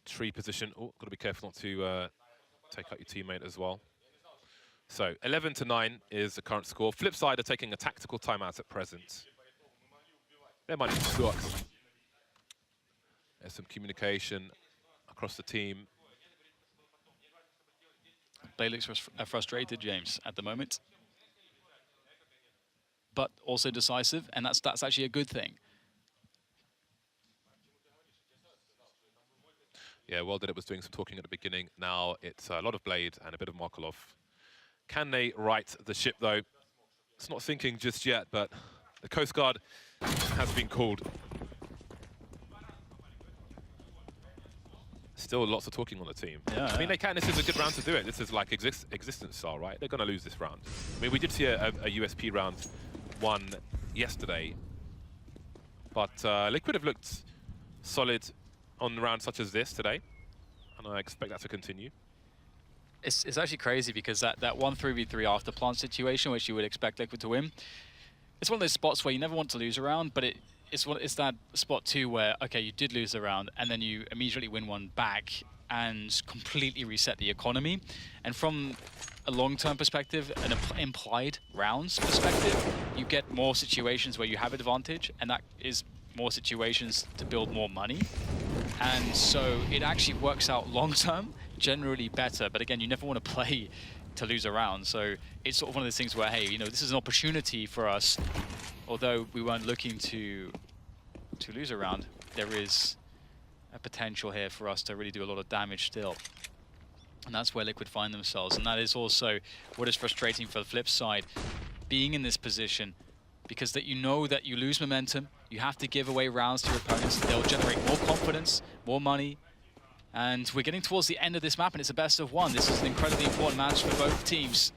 Tree position. Oh, got to be careful not to take out your teammate as well. So 11-9 is the current score. Flipside are taking a tactical timeout at present. Their money sucks. There's some communication across the team. They look frustrated, James, at the moment, but also decisive, and that's actually a good thing. Yeah, WorldEdit was doing some talking at the beginning. Now it's a lot of Blade and a bit of Markelov. Can they right the ship, though? It's not sinking just yet, but the Coast Guard has been called. Still lots of talking on the team. Yeah, I mean, they can. This is a good round to do it. This is like existence style, right? They're going to lose this round. I mean, we did see a USP round won yesterday, but Liquid have looked solid on rounds such as this today, and I expect that to continue. It's actually crazy because that 1-3v3 after plant situation, which you would expect Liquid to win, it's one of those spots where you never want to lose a round, but it's that spot too where, okay, you did lose a round and then you immediately win one back and completely reset the economy. And from a long-term perspective, an implied rounds perspective, you get more situations where you have advantage, and that is more situations to build more money. And so it actually works out long-term generally better. But again, you never want to play to lose a round. So it's sort of one of those things where, hey, you know, this is an opportunity for us. Although we weren't looking to lose a round, there is a potential here for us to really do a lot of damage still. And that's where Liquid find themselves. And that is also what is frustrating for the flip side, being in this position, because that you know that you lose momentum, you have to give away rounds to your opponents. They'll generate more confidence, more money. And we're getting towards the end of this map, and it's a best of one. This is an incredibly important match for both teams.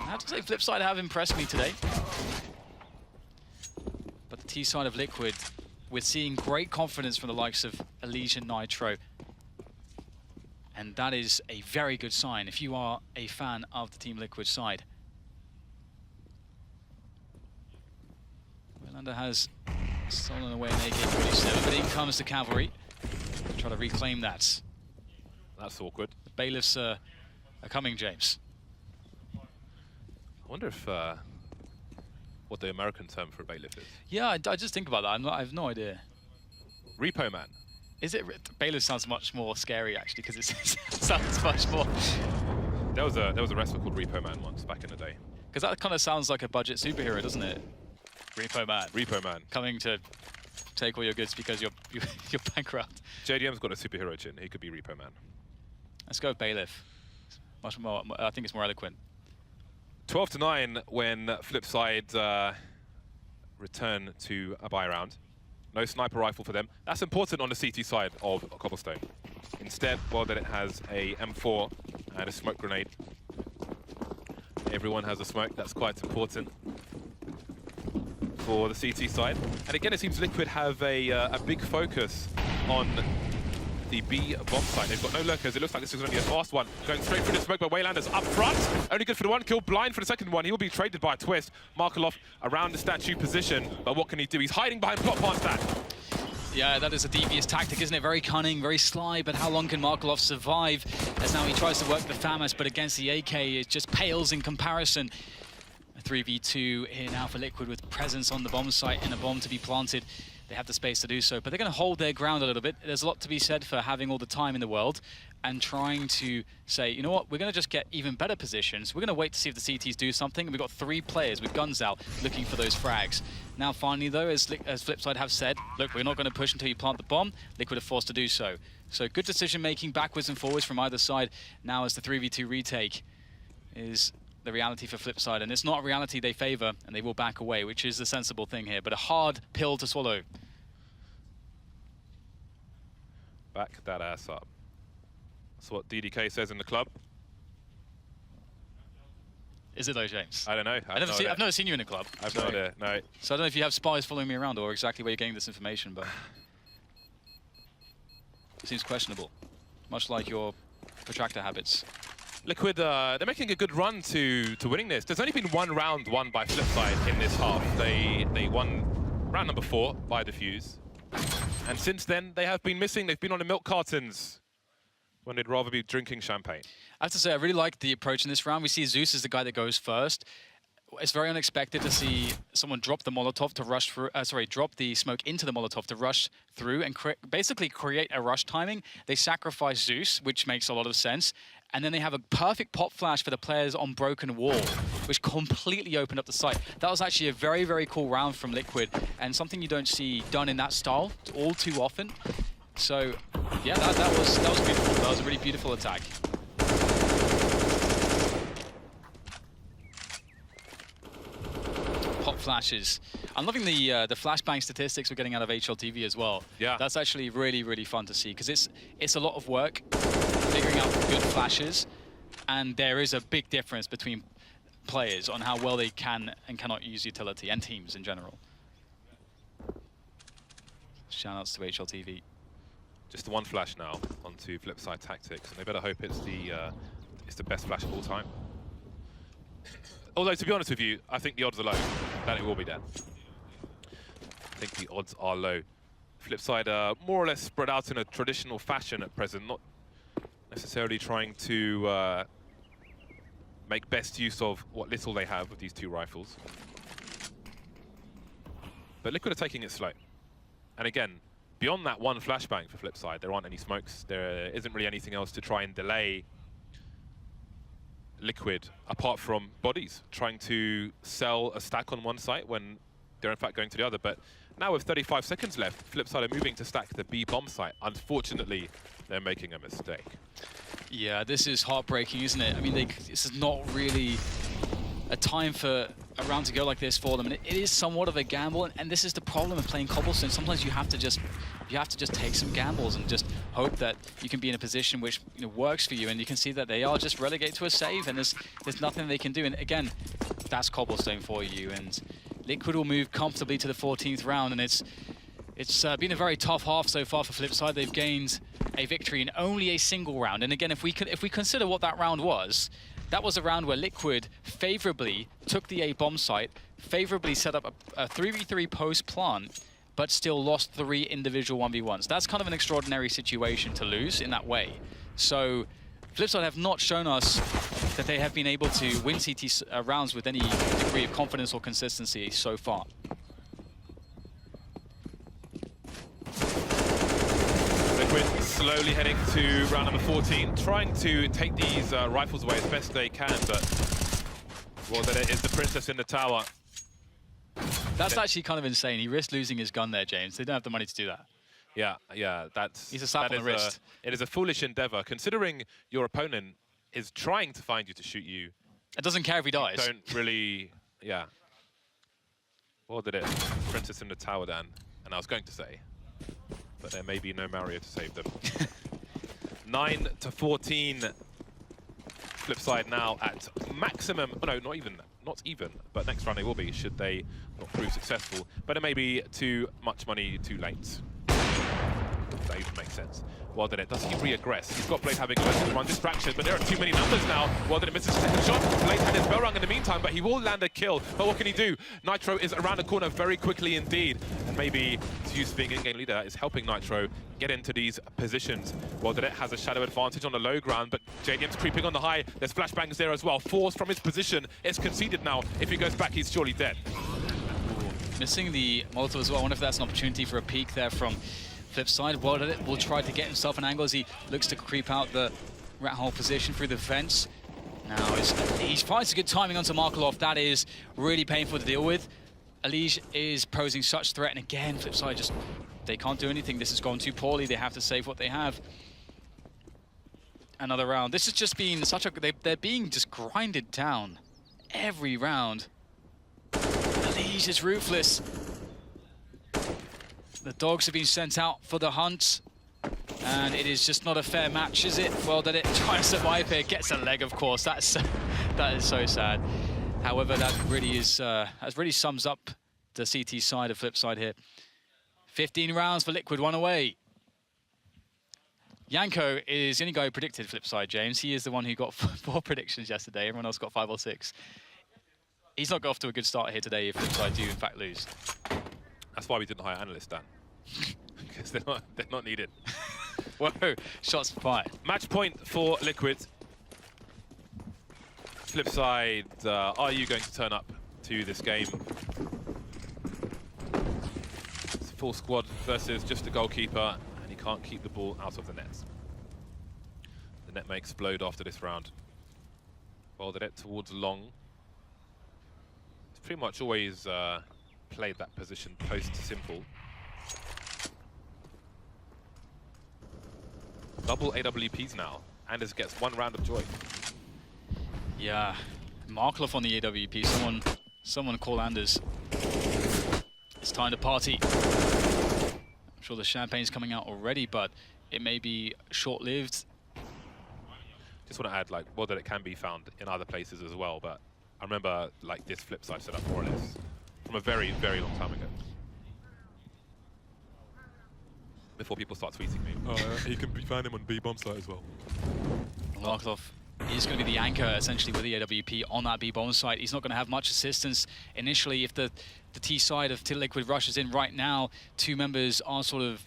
I have to say, Flipside have impressed me today. But the T side of Liquid, we're seeing great confidence from the likes of Elige and Nitro. And that is a very good sign if you are a fan of the Team Liquid side. Waylander has stolen away an AK-47, but in comes the cavalry. Try to reclaim that. That's awkward. The bailiffs are coming, James. I wonder if what the American term for a bailiff is. Yeah, I just think about that. I have no idea. Repo man. Is it? Baylor sounds much more scary actually, because it sounds much more. There was a wrestler called Repo Man once back in the day. Because that kind of sounds like a budget superhero, doesn't it? Repo Man. Repo Man. Coming to take all your goods because you're bankrupt. JDM's got a superhero chin. He could be Repo Man. Let's go with Bailiff. Much more. I think it's more eloquent. 12-9 when Flipside return to a buy round. No sniper rifle for them. That's important on the CT side of Cobblestone. Instead, well, that it has a M4 and a smoke grenade. Everyone has a smoke. That's quite important for the CT side. And again, it seems Liquid have a big focus on the B bomb site. They've got no lurkers. It looks like this is going to be a fast one. Going straight through the smoke, but Waylander's up front. Only good for the one kill, blind for the second one. He will be traded by a twist. Markelov around the statue position, but what can he do? He's hiding behind plot past that. Yeah, that is a devious tactic, isn't it? Very cunning, very sly, but how long can Markelov survive? As now he tries to work the FAMAS, but against the AK, it just pales in comparison. A 3v2 here now for Liquid with presence on the bomb site and a bomb to be planted. They have the space to do so, but they're going to hold their ground a little bit. There's a lot to be said for having all the time in the world and trying to say, you know what, we're going to just get even better positions. We're going to wait to see if the CTs do something. We've got 3 players with guns out looking for those frags. Now, finally, though, as Flipside have said, look, we're not going to push until you plant the bomb. Liquid are forced to do so. So good decision-making backwards and forwards from either side. Now, as the 3v2 retake is the reality for Flipside, and it's not a reality they favor, and they will back away, which is the sensible thing here, but a hard pill to swallow. Back that ass up. That's what DDK says in the club. Is it though, James? I don't know. I've never seen you in a club. I've no idea, no. So I don't know if you have spies following me around or exactly where you're getting this information, but it seems questionable, much like your protractor habits. Liquid, they're making a good run to winning this. There's only been one round won by Flipside in this half. They won round number 4 by defuse. And since then, they have been missing. They've been on the milk cartons when they'd rather be drinking champagne. I have to say, I really like the approach in this round. We see Zeus as the guy that goes first. It's very unexpected to see someone drop the Molotov to rush through, drop the smoke into the Molotov to rush through and basically create a rush timing. They sacrifice Zeus, which makes a lot of sense. And then they have a perfect pop flash for the players on Broken Wall, which completely opened up the site. That was actually a very, very cool round from Liquid, and something you don't see done in that style all too often. So, yeah, that was beautiful. That was a really beautiful attack. Pop flashes. I'm loving the flashbang statistics we're getting out of HLTV as well. Yeah, that's actually really, really fun to see because it's a lot of work figuring out good flashes, and there is a big difference between players on how well they can and cannot use utility and teams in general. Shoutouts to HLTV. Just the one flash now onto Flipside Tactics, and they better hope it's the best flash of all time. Although, to be honest with you, I think the odds are low that it will be dead. I think the odds are low. Flipside are more or less spread out in a traditional fashion at present, not necessarily trying to make best use of what little they have with these 2 rifles. But Liquid are taking it slow. And again, beyond that one flashbang for Flipside, there aren't any smokes. There isn't really anything else to try and delay Liquid, apart from bodies, trying to sell a stack on one site when they're in fact going to the other. But now with 35 seconds left, Flipside are moving to stack the B bomb site. Unfortunately, they're making a mistake. Yeah, this is heartbreaking, isn't it? I mean, this is not really a time for a round to go like this for them, and it is somewhat of a gamble. And this is the problem of playing Cobblestone. Sometimes you have to just take some gambles and just hope that you can be in a position which works for you. And you can see that they are just relegated to a save, and there's nothing they can do. And again, that's Cobblestone for you. And Liquid will move comfortably to the 14th round, and it's been a very tough half so far for Flipside. They've gained a victory in only a single round. And again, if we consider what that round was, that was a round where Liquid favorably took the A bomb site, favorably set up a 3v3 post plant, but still lost 3 individual 1v1s. That's kind of an extraordinary situation to lose in that way. So Flipside have not shown us that they have been able to win CT rounds with any degree of confidence or consistency so far. Liquid slowly heading to round number 14, trying to take these rifles away as best they can, but well, that it is the princess in the tower. That's actually kind of insane. He risked losing his gun there, James. They don't have the money to do that. Yeah, He's a slap on the wrist. It is a foolish endeavor, considering your opponent is trying to find you to shoot you. It doesn't care if he dies. Don't really, yeah. Well, did it? Princess in the tower, Dan. And I was going to say, but there may be no Mario to save them. 9 to 14. Flipside now at maximum. Oh, no, not even. But next round they will be, should they not prove successful. But it may be too much money too late. If that even makes sense. Well, then it does he re-aggress? He's got Blade having a run distraction, but there are too many numbers now. Well, then it misses the second shot. Blade had his bell rung in the meantime, but he will land a kill. But what can he do? Nitro is around the corner very quickly indeed. And maybe Zeus being in-game leader is helping Nitro get into these positions. Well, then it has a shadow advantage on the low ground, but JDM's creeping on the high. There's flashbangs there as well. Force from his position. It's conceded now. If he goes back, he's surely dead. Ooh, missing the Molotov as well. I wonder if that's an opportunity for a peek there from Flipside. Well, will try to get himself an angle as he looks to creep out the rat hole position through the fence. Now he finds a good timing onto Markelov. That is really painful to deal with. ELEAGUE is posing such threat, and again, Flipside just, they can't do anything. This has gone too poorly. They have to save what they have. Another round. This has just been such a, they're being just grinded down every round. ELEAGUE is ruthless. The dogs have been sent out for the hunt, and it is just not a fair match, is it? Well, that it trying to survive here, gets a leg, of course. That is so sad. However, that really sums up the CT side of Flipside here. 15 rounds for Liquid, 1 away. Yanko is the only guy who predicted Flipside, James. He is the one who got 4 predictions yesterday. Everyone else got 5 or 6. He's not got off to a good start here today if Flipside do in fact lose. That's why we didn't hire analysts, Dan. Because they're not needed. Whoa, shots fired. Match point for Liquid. Flipside, are you going to turn up to this game? It's a full squad versus just a goalkeeper, and he can't keep the ball out of the net. The net may explode after this round. Well, the net towards long. It's pretty much always played that position post-simple. Double AWPs now. Anders gets 1 round of joy. Yeah, Markelov on the AWP. Someone call Anders. It's time to party. I'm sure the champagne's coming out already, but it may be short-lived. Just want to add, like, well, that it can be found in other places as well, but I remember, like, this Flipside setup more or less from a very, very long time ago. Before people start tweeting me. You can find him on B-bomb site as well. Markelov is going to be the anchor, essentially, with the AWP on that B-bomb site. He's not going to have much assistance initially. If the T side of Liquid rushes in right now, 2 members are sort of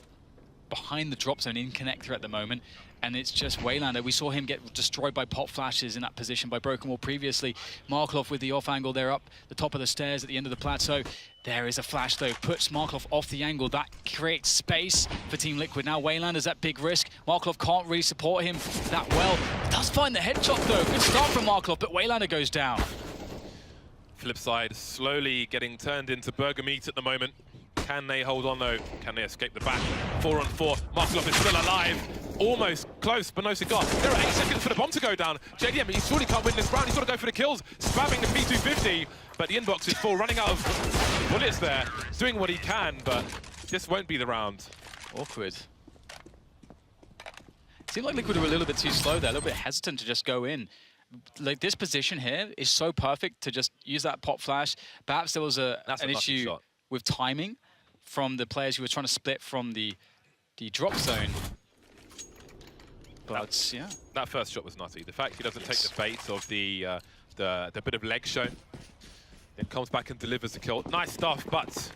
behind the drop zone in connector at the moment. And it's just Waylander. We saw him get destroyed by pop flashes in that position by Broken Wall previously. Markelov with the off angle there up the top of the stairs at the end of the plateau. There is a flash though, puts Markelov off the angle. That creates space for Team Liquid. Now Waylander's at big risk. Markelov can't really support him that well. He does find the headshot though. Good start from Markelov, but Waylander goes down. Flipside slowly getting turned into burger meat at the moment. Can they hold on though? Can they escape the back? 4 on 4. Markelov is still alive. Almost close, but no cigar. There are 8 seconds for the bomb to go down. JDM, he surely can't win this round. He's got to go for the kills. Spamming the P250, but the inbox is full. Running out of bullets there. Doing what he can, but this won't be the round. Awkward. Seemed like Liquid were a little bit too slow there, a little bit hesitant to just go in. Like, this position here is so perfect to just use that pop flash. Perhaps there was an issue with timing from the players who were trying to split from the drop zone. But yeah, that first shot was nutty. The fact he doesn't take the bait of the bit of leg shown, then comes back and delivers the kill. Nice stuff, but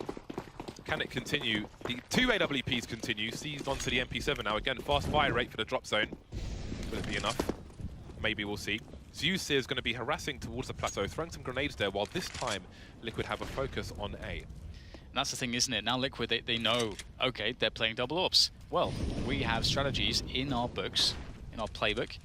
can it continue? The 2 AWPs continue. Seized onto the MP7 now. Again, fast fire rate for the drop zone. Will it be enough? Maybe we'll see. Zeus is going to be harassing towards the plateau, throwing some grenades there, while this time Liquid have a focus on A. And that's the thing, isn't it? Now Liquid, they know, okay, they're playing double ops. Well, we have strategies in our books, in our playbook,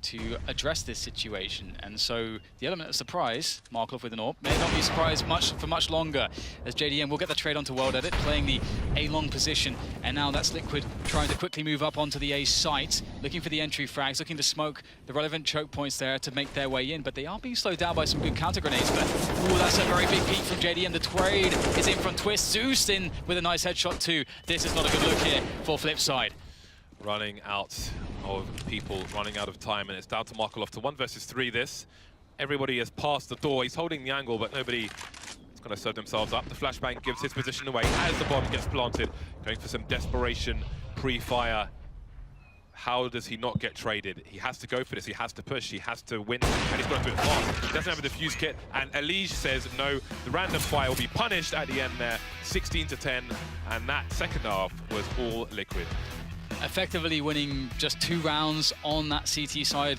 to address this situation. And so the element of surprise, Markov with an AWP, may not be surprised for much longer, as JDM will get the trade onto World Edit, playing the A-long position. And now that's Liquid trying to quickly move up onto the A site, looking for the entry frags, looking to smoke the relevant choke points there to make their way in. But they are being slowed down by some good counter grenades. But ooh, that's a very big peek from JDM. The trade is in from Twist. Zeus in with a nice headshot too. This is not a good look here for Flipside. Running out of people, running out of time, and it's down to Markov to 1 versus 3 this. Everybody has passed the door. He's holding the angle, but nobody is going to serve themselves up. The flashbang gives his position away as the bomb gets planted. Going for some desperation pre-fire. How does he not get traded? He has to go for this. He has to push. He has to win, and he's got to do it fast. He doesn't have a defuse kit, and ELEAGUE says no. The random fire will be punished at the end there, 16-10, and that second half was all Liquid. Effectively winning just 2 rounds on that CT side.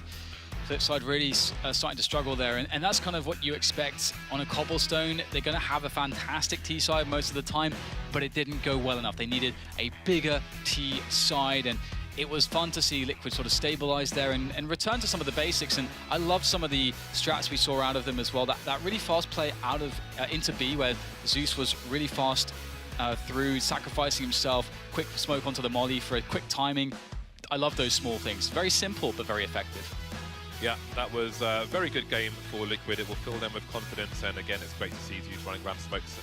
Flipside really starting to struggle there, and that's kind of what you expect on a cobblestone. They're going to have a fantastic T side most of the time, but it didn't go well enough. They needed a bigger T side, and it was fun to see Liquid sort of stabilize there and return to some of the basics. And I loved some of the strats we saw out of them as well. That really fast play out of into B, where Zeus was really fast through, sacrificing himself, quick smoke onto the molly for a quick timing. I love those small things. Very simple, but very effective. Yeah, that was a very good game for Liquid. It will fill them with confidence, and again, it's great to see Zeus running around smokes.